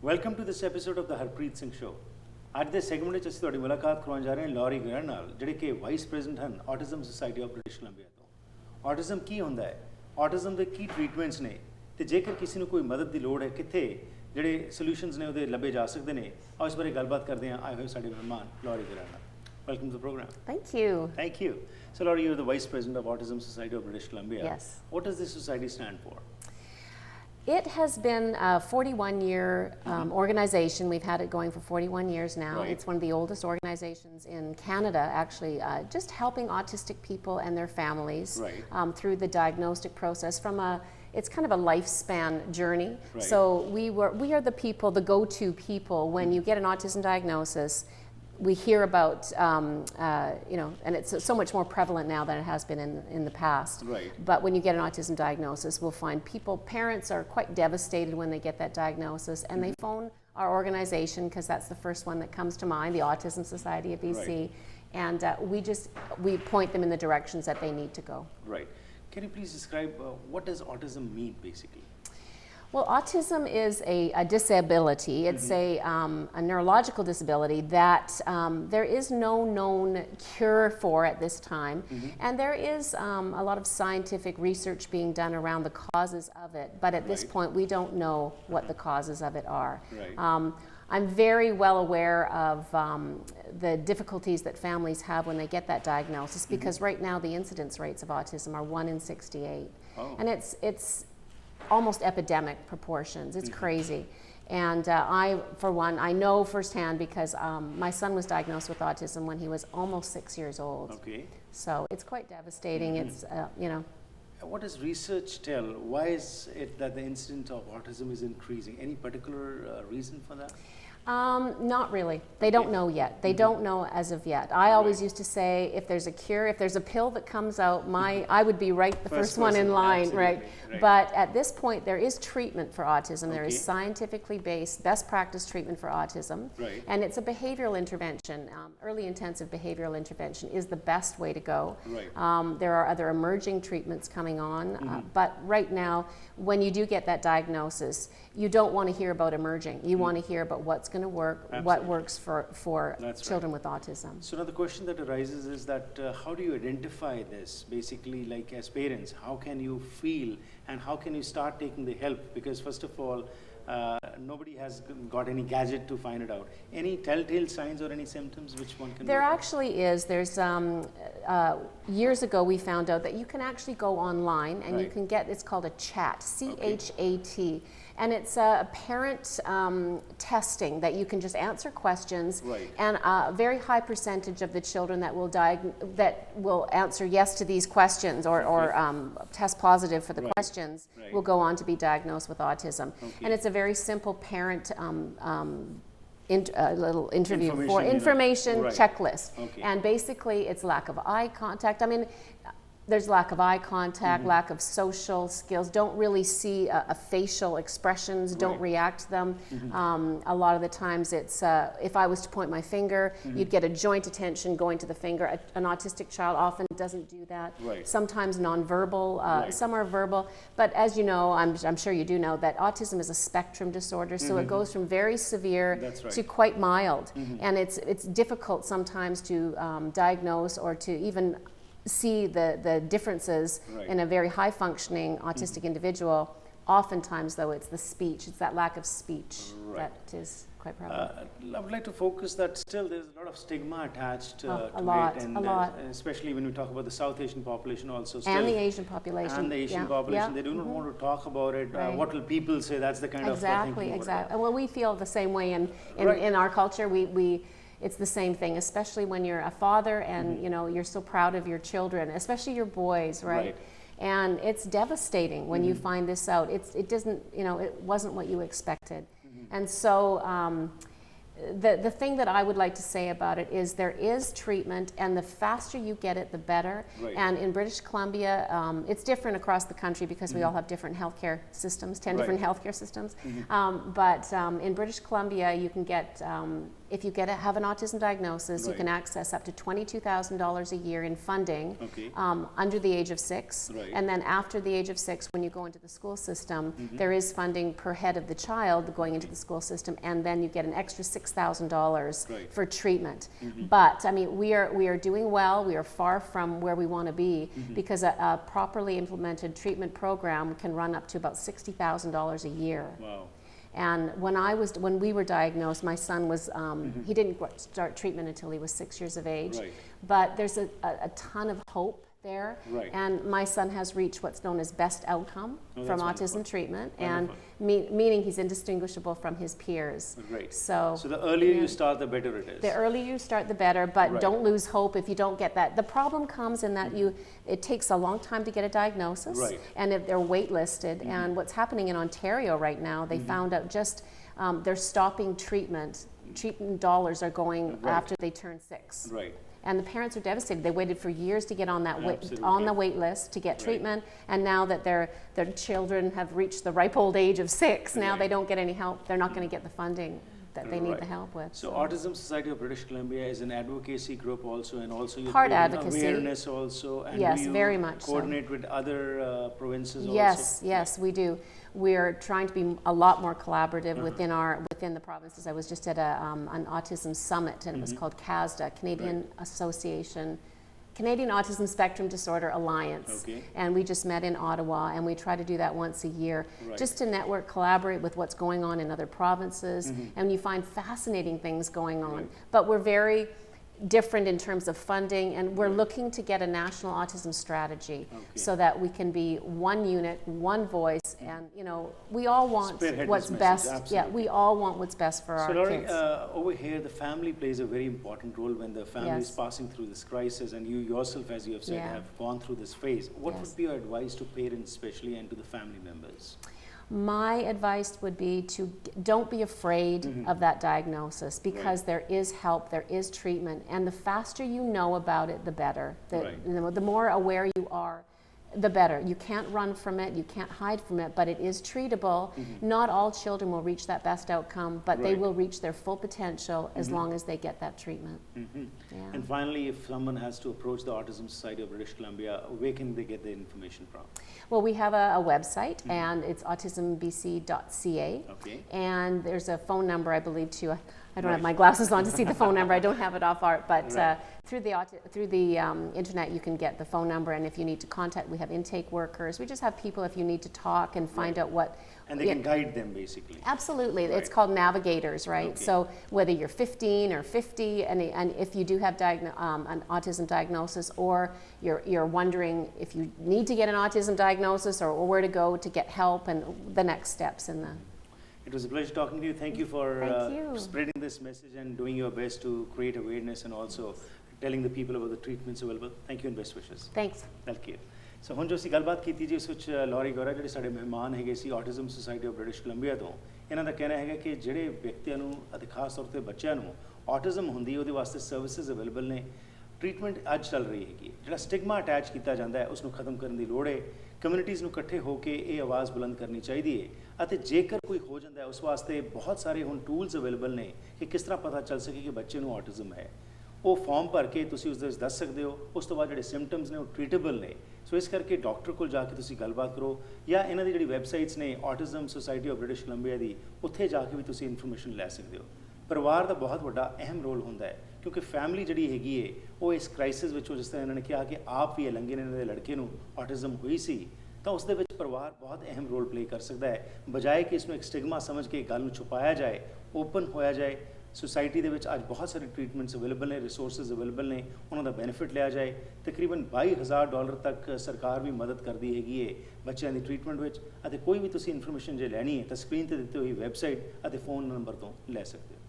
Welcome to this episode of the Harpreet Singh Show. ਅੱਜ ਦੇ segment ਵਿੱਚ ਅਸੀਂ ਤੁਹਾਡੀ ਮੁਲਾਕਾਤ ਕਰਵਾਉਣ ਜਾ ਰਹੇ ਹਾਂ ਲੌਰੀ ਗੈਰਾ ਨਾਲ, ਜਿਹੜੇ ਕਿ ਵਾਈਸ ਪ੍ਰੈਜ਼ੀਡੈਂਟ ਹਨ autism society of British Columbia ਤੋਂ। ਆਟਿਜ਼ਮ ਕੀ ਹੁੰਦਾ ਹੈ, ਆਟਿਜ਼ਮ ਦੇ ਕੀ ਟ੍ਰੀਟਮੈਂਟਸ ਨੇ, ਤੇ ਜੇਕਰ ਕਿਸੇ ਨੂੰ ਕੋਈ ਮਦਦ ਦੀ ਲੋੜ ਹੈ ਕਿੱਥੇ ਜਿਹੜੇ ਸੋਲੂਸ਼ਨਸ ਨੇ ਉਹਦੇ ਲੱਭੇ ਜਾ ਸਕਦੇ ਨੇ, ਆਓ ਇਸ ਬਾਰੇ ਗੱਲਬਾਤ ਕਰਦੇ ਹਾਂ ਆਏ ਹੋਏ ਸਾਡੇ ਮਹਿਮਾਨ ਲੌਰੀ ਗੈਰਾ ਨਾਲ। Welcome to the program. Thank you. Thank you. So Laurie, you're the Vice President of Autism Society of British Columbia. Yes. What does this society stand for? It has been a 41-year organization. We've had it going for 41 years now. Right. It's one of the oldest organizations in Canada, actually, just helping autistic people and their families through the diagnostic process it's kind of a lifespan journey. Right. So we are the people, the go-to people when you get an autism diagnosis. We hear about, and it's so much more prevalent now than it has been in the past. Right. But when you get an autism diagnosis, we'll find parents are quite devastated when they get that diagnosis, and they phone our organization because that's the first one that comes to mind, the Autism Society of BC, and we point them in the directions that they need to go. Right. Can you please describe what does autism mean, basically? Well, autism is a disability. It's a neurological disability that there is no known cure for at this time. And there is a lot of scientific research being done around the causes of it. But at this point, we don't know what the causes of it are. Right. I'm very well aware of the difficulties that families have when they get that diagnosis, because right now the incidence rates of autism are 1 in 68. Oh. And it's almost epidemic proportions. It's crazy. And for one, I know firsthand because my son was diagnosed with autism when he was almost 6 years old. Okay. So it's quite devastating. It's, What does research tell? Why is it that the incidence of autism is increasing? Any particular reason for that? Not really. They don't know yet. They don't know as of yet. I always used to say, if there's a cure, if there's a pill that comes out, I would be the first one in line, right? But at this point, there is treatment for autism. There is scientifically based, best practice treatment for autism. Right. And it's a behavioral intervention. Early intensive behavioral intervention is the best way to go. Right. There are other emerging treatments coming on. But right now, when you do get that diagnosis, you don't want to hear about emerging. You want to hear about what's going to work, what works for children with autism. So now the question that arises is that how do you identify this? Basically, like as parents, how can you feel and how can you start taking the help? Because first of all, nobody has got any gadget to find it out. Any telltale signs or any symptoms which one can There actually is. There's years ago we found out that you can actually go online and you can get, it's called a chat, CHAT. And it's a parent testing that you can just answer questions, and a very high percentage of the children that will answer yes to these questions or test positive for the questions will go on to be diagnosed with autism. And it's a very simple parent little interview information checklist. And basically it's lack of eye contact. I mean, there's lack of eye contact, lack of social skills, don't really see a facial expressions, don't react to them. A lot of the times it's, if I was to point my finger, you'd get a joint attention going to the finger. An autistic child often doesn't do that. Sometimes nonverbal, some are verbal. But as you know, I'm sure you do know, that autism is a spectrum disorder, so it goes from very severe to quite mild. And it's difficult sometimes to diagnose or to even see the differences in a very high functioning autistic individual. Oftentimes though, it's the speech, it's that lack of speech that is quite prevalent. I would like to focus that still there's a lot of stigma attached to it, and especially when we talk about the South Asian population also. Still, and the Asian population. And the Asian population, they do not want to talk about it. What will people say? That's the kind of thinking. Exactly. Well, we feel the same way in our culture. It's the same thing, especially when you're a father and you're so proud of your children, especially your boys, right? And it's devastating when you find this out. It doesn't, it wasn't what you expected. And so the thing that I would like to say about it is there is treatment, and the faster you get it, the better. Right. And in British Columbia, it's different across the country because we all have different healthcare systems, 10 different healthcare systems. But in British Columbia, you can get, if you have an autism diagnosis, you can access up to $22,000 a year in funding under the age of 6. Right. And then after the age of 6, when you go into the school system, there is funding per head of the child going into the school system, and then you get an extra $6,000 for treatment. But I mean, we are doing well. We are far from where we want to be because a properly implemented treatment program can run up to about $60,000 a year. Wow. And when we were diagnosed, my son was he didn't start treatment until he was 6 years of age. Right. But there's a ton of hope there. Right. And my son has reached what's known as best outcome from autism treatment, and Wonderful. Meaning he's indistinguishable from his peers. Great. So the earlier you start, the better it is. the earlier you start, the better, but don't lose hope if you don't get that. The problem comes in that it takes a long time to get a diagnosis, and if they're waitlisted. And what's happening in Ontario right now, they found out just they're stopping treatment. Treatment dollars are going after they turn 6. Right. And the parents are devastated. They waited for years to get on that on the wait list to get treatment, and now that their children have reached the ripe old age of 6, now they don't get any help. They're not going to get the funding that they need the help with. So Autism Society of British Columbia is an advocacy group also, and also you Part advocacy. Awareness also, and Yes, do you very much coordinate with other provinces Yes, also? yes, we do. We're trying to be a lot more collaborative within the provinces. I was just at an autism summit, and it was called CASDA, Canadian Autism Spectrum Disorder Alliance. And we just met in Ottawa, and we try to do that once a year, just to network, collaborate with what's going on in other provinces, and you find fascinating things going on. But we're very different in terms of funding, and we're looking to get a national autism strategy so that we can be one unit, one voice, and we all want what's best. Absolutely. Yeah, we all want what's best for our Laurie, kids. over here, the family plays a very important role when the family is passing through this crisis, and you yourself, as you have said, have gone through this phase. What would be your advice to parents, especially, and to the family members? My advice would be to don't be afraid of that diagnosis, because there is help, there is treatment, and the faster you know about it, the better. The more aware you are, the better. You can't run from it, you can't hide from it, but it is treatable. Not all children will reach that best outcome, but they will reach their full potential as long as they get that treatment. And finally, if someone has to approach the Autism Society of British Columbia, where can they get the information from? Well, we have a website, and it's autismbc.ca, and there's a phone number, I believe, too. I don't have my glasses on to see the phone number. I don't have it off art, but through the internet you can get the phone number, and if you need to contact, we have intake workers. We just have people if you need to talk and find out what. And they can guide them, basically. Absolutely. It's called navigators, right? So whether you're 15 or 50, and if you do have an autism diagnosis, or you're wondering if you need to get an autism diagnosis, or where to go to get help, and the next steps in the. It was a pleasure talking to you. Thank you for spreading this message and doing your best to create awareness, and also telling the people about the treatments available. Thank you and best wishes. Thanks. Thank you. ਸੋ ਹੁਣ ਜੋ ਅਸੀਂ ਗੱਲਬਾਤ ਕੀਤੀ ਜੀ, ਉਸ ਵਿੱਚ ਲੌਰੀ ਗੋਰਾ ਜਿਹੜੇ ਸਾਡੇ ਮਹਿਮਾਨ ਹੈਗੇ ਸੀ autism society of British Columbia ਤੋਂ, ਇਹਨਾਂ ਦਾ ਕਹਿਣਾ ਹੈਗਾ ਕਿ ਜਿਹੜੇ ਵਿਅਕਤੀਆਂ ਨੂੰ ਅਤੇ ਖਾਸ ਤੌਰ 'ਤੇ ਬੱਚਿਆਂ ਨੂੰ ਆਟਿਜ਼ਮ ਹੁੰਦੀ ਹੈ, ਉਹਦੇ ਵਾਸਤੇ ਸਰਵਿਸਿਜ਼ ਅਵੇਲੇਬਲ ਨੇ। ਟ੍ਰੀਟਮੈਂਟ ਅੱਜ ਚੱਲ ਰਹੀ ਹੈਗੀ। ਜਿਹੜਾ ਸਟਿਗਮਾ ਅਟੈਚ ਕੀਤਾ ਜਾਂਦਾ ਹੈ, ਉਸ ਨੂੰ ਖਤਮ ਕਰਨ ਦੀ ਲੋੜ ਹੈ। ਕਮਿਊਨਿਟੀਜ਼ ਨੂੰ ਇਕੱਠੇ ਹੋ ਕੇ ਇਹ ਆਵਾਜ਼ ਬੁਲੰਦ ਕਰਨੀ ਚਾਹੀਦੀ ਹੈ, ਅਤੇ ਜੇਕਰ ਕੋਈ ਹੋ ਜਾਂਦਾ ਹੈ, ਉਸ ਵਾਸਤੇ ਬਹੁਤ ਸਾਰੇ ਹੁਣ ਟੂਲਸ ਅਵੇਲੇਬਲ ਨੇ ਕਿ ਕਿਸ ਤਰ੍ਹਾਂ ਪਤਾ ਚੱਲ ਸਕੇ ਕਿ ਬੱਚੇ ਨੂੰ ਆਟਿਜ਼ਮ ਹੈ। ਉਹ ਫਾਰਮ ਭਰ ਕੇ ਤੁਸੀਂ ਉਸ ਦੇ ਵਿੱਚ ਦੱਸ ਸਕਦੇ ਹੋ। ਉਸ ਤੋਂ ਬਾਅਦ ਜਿਹੜੇ ਸਿੰਪਟਮਸ ਨੇ ਉਹ ਟ੍ਰੀਟੇਬਲ ਨੇ। ਸੋ ਇਸ ਕਰਕੇ ਡਾਕਟਰ ਕੋਲ ਜਾ ਕੇ ਤੁਸੀਂ ਗੱਲਬਾਤ ਕਰੋ, ਜਾਂ ਇਹਨਾਂ ਦੀ ਜਿਹੜੀ ਵੈਬਸਾਈਟਸ ਨੇ autism society of British Columbia ਦੀ, ਉੱਥੇ ਜਾ ਕੇ ਵੀ ਤੁਸੀਂ ਇਨਫੋਰਮੇਸ਼ਨ ਲੈ ਸਕਦੇ ਹੋ। ਪਰਿਵਾਰ ਦਾ ਬਹੁਤ ਵੱਡਾ ਅਹਿਮ ਰੋਲ ਹੁੰਦਾ ਹੈ, ਕਿਉਂਕਿ ਫੈਮਿਲੀ ਜਿਹੜੀ ਹੈਗੀ ਹੈ ਉਹ ਇਸ ਕ੍ਰਾਈਸਿਸ ਵਿੱਚੋਂ, ਜਿਸ ਤਰ੍ਹਾਂ ਇਹਨਾਂ ਨੇ ਕਿਹਾ ਕਿ ਆਪ ਵੀ ਲੰਘੇ ਨੇ, ਇਹਨਾਂ ਦੇ ਲੜਕੇ ਨੂੰ ਆਟਿਜ਼ਮ ਹੋਈ ਸੀ, ਤਾਂ ਉਸ ਦੇ ਵਿੱਚ ਪਰਿਵਾਰ ਬਹੁਤ ਅਹਿਮ ਰੋਲ ਪਲੇ ਕਰ ਸਕਦਾ ਹੈ। ਬਜਾਏ ਕਿ ਇਸ ਨੂੰ ਇੱਕ ਸਟਿਗਮਾ ਸਮਝ ਕੇ ਗੱਲ ਨੂੰ ਛੁਪਾਇਆ ਜਾਏ, ਓਪਨ ਹੋਇਆ ਜਾਏ। ਸੁਸਾਇਟੀ ਦੇ ਵਿੱਚ ਅੱਜ ਬਹੁਤ ਸਾਰੇ ਟ੍ਰੀਟਮੈਂਟਸ ਅਵੇਲੇਬਲ ਨੇ, ਰਿਸੋਰਸਿਸ ਅਵੇਲੇਬਲ ਨੇ, ਉਹਨਾਂ ਦਾ ਬੈਨੀਫਿਟ ਲਿਆ ਜਾਏ। ਤਕਰੀਬਨ $22,000 ਤੱਕ ਸਰਕਾਰ ਵੀ ਮਦਦ ਕਰਦੀ ਹੈਗੀ ਹੈ ਬੱਚਿਆਂ ਦੀ ਟ੍ਰੀਟਮੈਂਟ ਵਿੱਚ। ਅਤੇ ਕੋਈ ਵੀ ਤੁਸੀਂ ਇਨਫੋਰਮੇਸ਼ਨ ਜੇ ਲੈਣੀ ਹੈ ਤਾਂ ਸਕਰੀਨ 'ਤੇ ਦਿੱਤੀ ਹੋਈ ਵੈਬਸਾਈਟ ਅਤੇ ਫੋਨ ਨੰਬਰ ਤੋਂ ਲੈ ਸਕਦੇ ਹੋ।